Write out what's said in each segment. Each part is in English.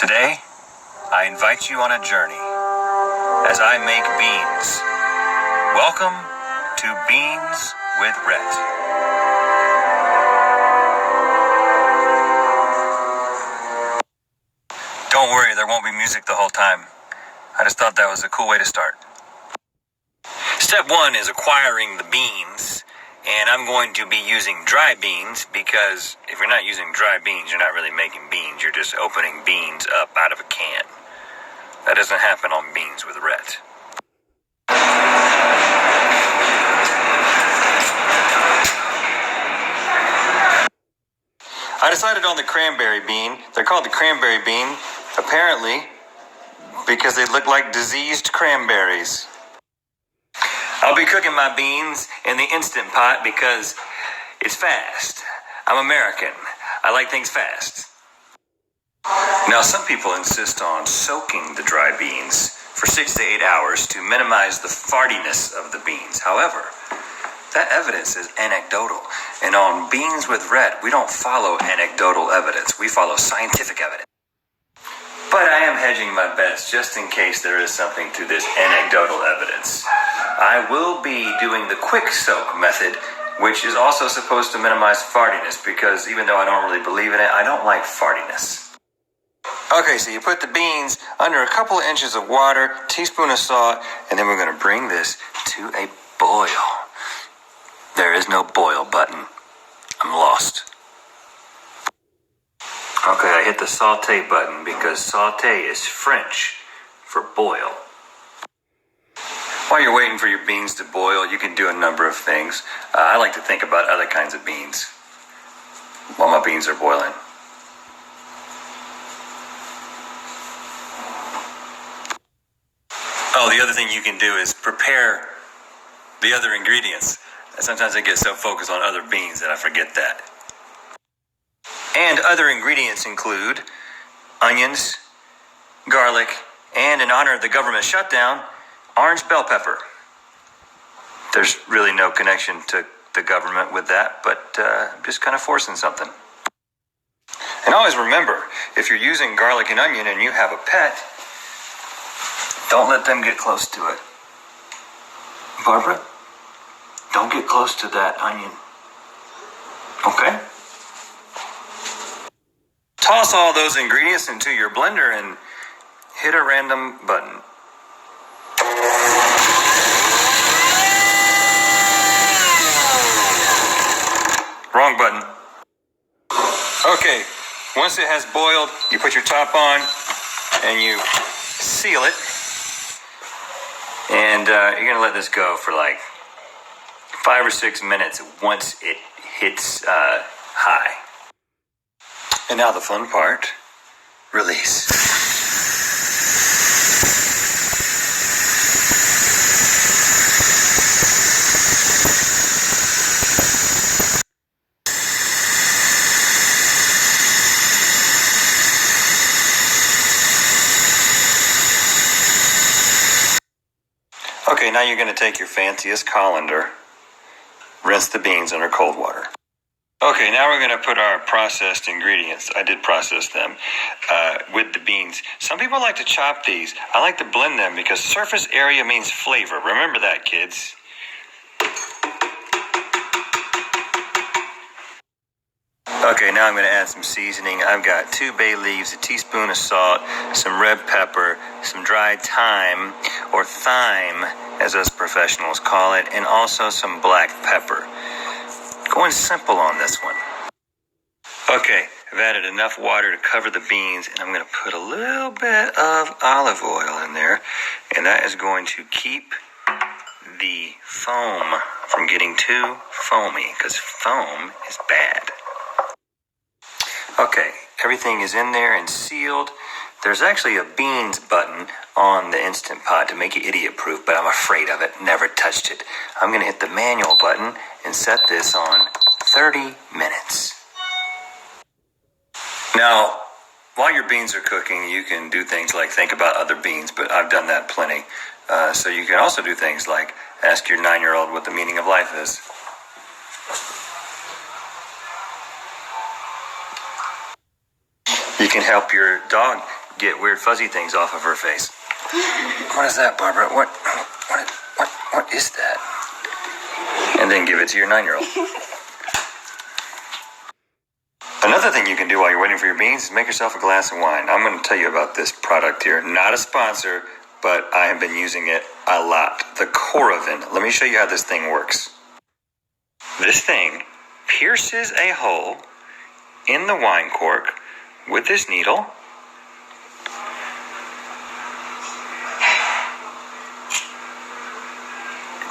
Today, I invite you on a journey as I make beans. Welcome to Beans with Rhett. Don't worry, there won't be music the whole time. I just thought that was a cool way to start. Step one is acquiring the beans, and I'm going to be using dry beans because if you're not using dry beans, you're not really making beans. You're just opening beans up out of a can. That doesn't happen on Beans with Rhett. I decided on the cranberry bean. They're called the cranberry bean, apparently, because they look like diseased cranberries. I'll be cooking my beans in the Instant Pot because it's fast. I'm American. I like things fast. Now, some people insist on soaking the dry beans for 6 to 8 hours to minimize the fartiness of the beans. However, that evidence is anecdotal. And on Beans with Rhett, we don't follow anecdotal evidence. We follow scientific evidence. But I am hedging my bets just in case there is something to this anecdotal evidence. I will be doing the quick soak method, which is also supposed to minimize fartiness because even though I don't really believe in it, I don't like fartiness. Okay, so you put the beans under a couple of inches of water, teaspoon of salt, and then we're going to bring this to a boil. There is no boil button. I'm lost. Okay, I hit the saute button because saute is French for boil. While you're waiting for your beans to boil, you can do a number of things. I like to think about other kinds of beans while my beans are boiling. Oh, the other thing you can do is prepare the other ingredients. Sometimes I get so focused on other beans that I forget that. And other ingredients include onions, garlic, and in honor of the government shutdown, orange bell pepper. There's really no connection to the government with that, but I'm just kind of forcing something. And always remember, if you're using garlic and onion and you have a pet, don't let them get close to it. Barbara, don't get close to that onion. Okay? Toss all those ingredients into your blender and hit a random button. Wrong button. Okay, once it has boiled, you put your top on and you seal it. And you're going to let this go for like 5 or 6 minutes once it hits high. And now the fun part, release. Okay, now you're going to take your fanciest colander, rinse the beans under cold water. Okay, now we're going to put our processed ingredients. I did process them with the beans. Some people like to chop these. I like to blend them because surface area means flavor. Remember that, kids. Okay, now I'm going to add some seasoning. I've got 2 bay leaves, a teaspoon of salt, some red pepper, some dried thyme, or thyme, as us professionals call it, and also some black pepper. Going simple on this one. Okay, I've added enough water to cover the beans, and I'm going to put a little bit of olive oil in there, and that is going to keep the foam from getting too foamy, because foam is bad. Okay, everything is in there and sealed. There's actually a beans button on the Instant Pot to make it idiot-proof, but I'm afraid of it. Never touched it. I'm going to hit the manual button and set this on 30 minutes. Now, while your beans are cooking, you can do things like think about other beans, but I've done that plenty. So you can also do things like ask your 9-year-old what the meaning of life is. You can help your dog get weird fuzzy things off of her face. What is that, Barbara? What is that? And then give it to your 9-year-old. Another thing you can do while you're waiting for your beans is make yourself a glass of wine. I'm going to tell you about this product here. Not a sponsor, but I have been using it a lot. The Coravin. Let me show you how this thing works. This thing pierces a hole in the wine cork with this needle.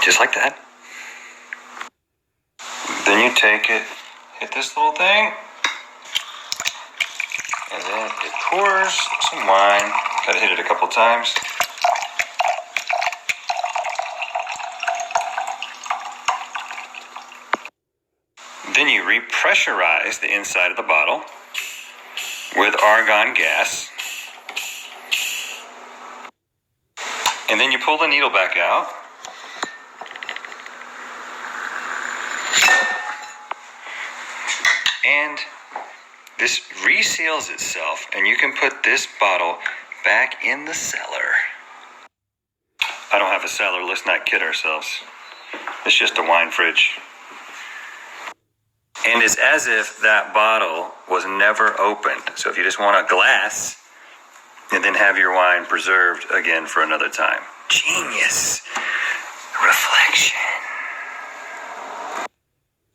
Just like that. Then you take it, hit this little thing, and then it pours some wine. Gotta hit it a couple times. Then you repressurize the inside of the bottle with argon gas. And then you pull the needle back out. And this reseals itself, and you can put this bottle back in the cellar. I don't have a cellar, let's not kid ourselves. It's just a wine fridge. And it's as if that bottle was never opened. So if you just want a glass, and then have your wine preserved again for another time. Genius. Reflection.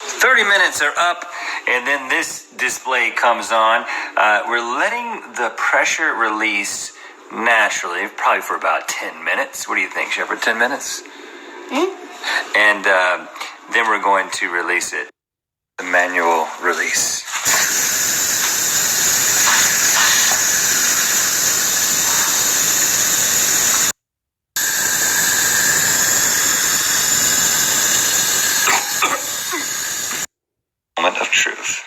30 minutes are up, and then this display comes on. We're letting the pressure release naturally, probably for about 10 minutes. What do you think, Shepard? 10 minutes? Mm-hmm. And then we're going to release it. The manual release. Moment of truth.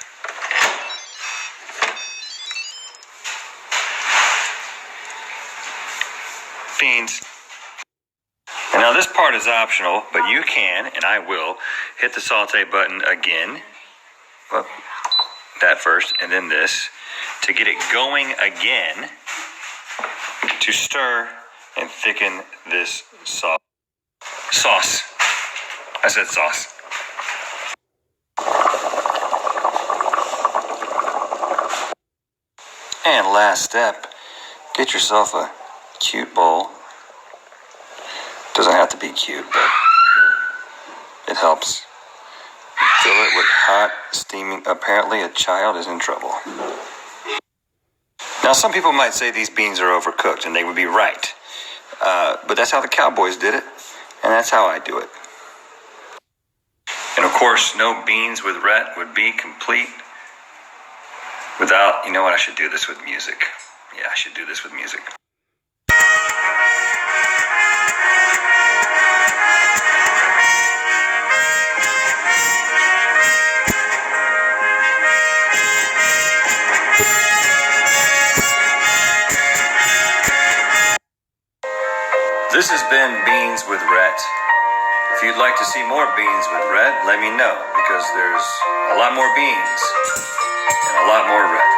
Beans. And now this part is optional, but you can, and I will, hit the saute button again. Well, that first, and then this, to get it going again, to stir and thicken this sauce. Sauce. I said sauce. And last step, get yourself a cute bowl. Doesn't have to be cute, but it helps. Fill it with hot, steaming. Apparently a child is in trouble. Now, some people might say these beans are overcooked, and they would be right. But that's how the cowboys did it, and that's how I do it. And of course, no beans with Rhett would be complete without, you know what, I should do this with music. Yeah, I should do this with music. This has been Beans with Rhett. If you'd like to see more Beans with Rhett, let me know, because there's a lot more beans and a lot more Rhett.